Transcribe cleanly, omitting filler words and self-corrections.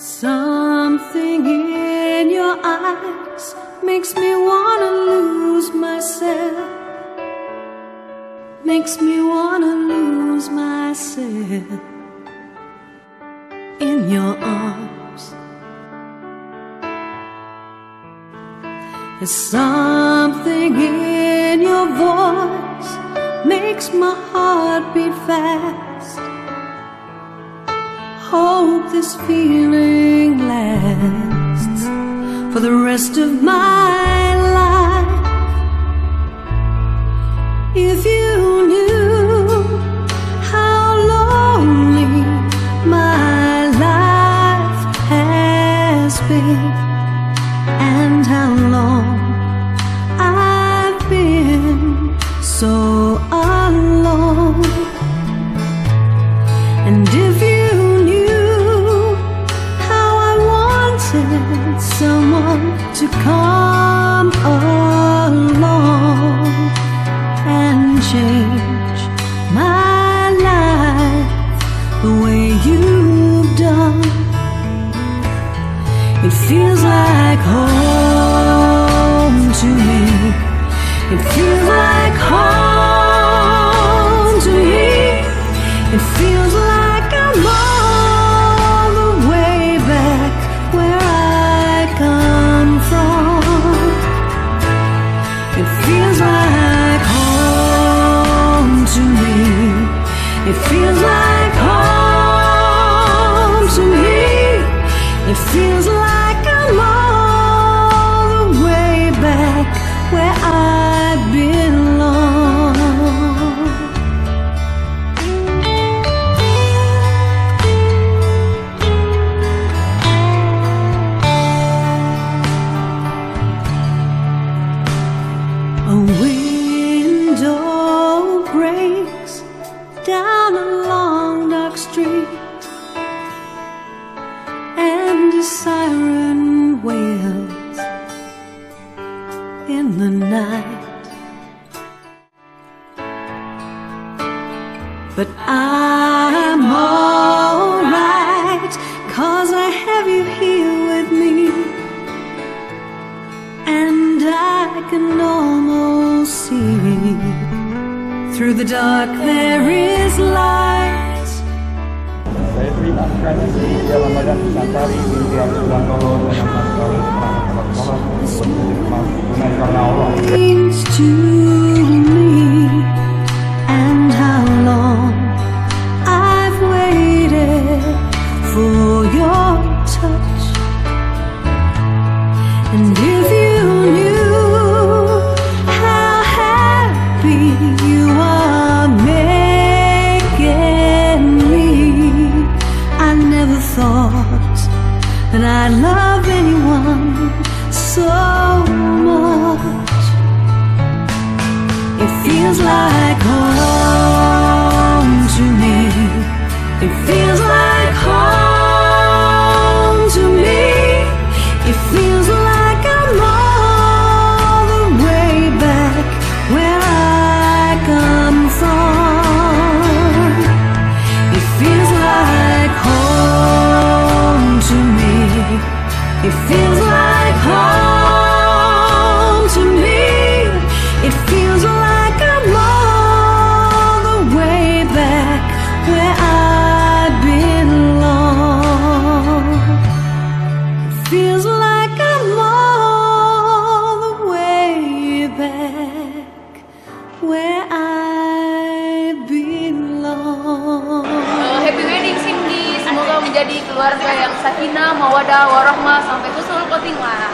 Something in your eyes makes me wanna lose myself. Makes me wanna lose myself in your arms. There's something in your voice makes my heart beat fast. Hope this feeling lasts for the rest of my life. If you knew how lonely my life has been, and how long I've been so alone, and if you knew how I wanted someone to come along and change my life the way you've done, it feels like home to me. It feels like home to me. It feels like I'm all the way back where I come from. It feels like home to me. It feels like home to me. It feels like I'm all the way back where I belong. A window breaks down a long dark street, and a siren wails in the night. But I'm alright, 'cause I have you here with me, and I can almost see through the dark there is light. Saya terima kasih di Ramadan Nusantari di Abdullah To me, and how long I've waited for your touch. And if you knew how happy you are making me, I never thought that I'd love anyone so much. It feels like home to me. It feels like home to me. It feels like I'm all the way back where I come from. It feels like home to me. It feels like home to me. It feels like I'm all the way back where I belong. It feels like I'm all the way back where I belong. Happy wedding Cindy, semoga menjadi keluarga yang sakinah, mawadah, warahmah sampai husnul khotimah.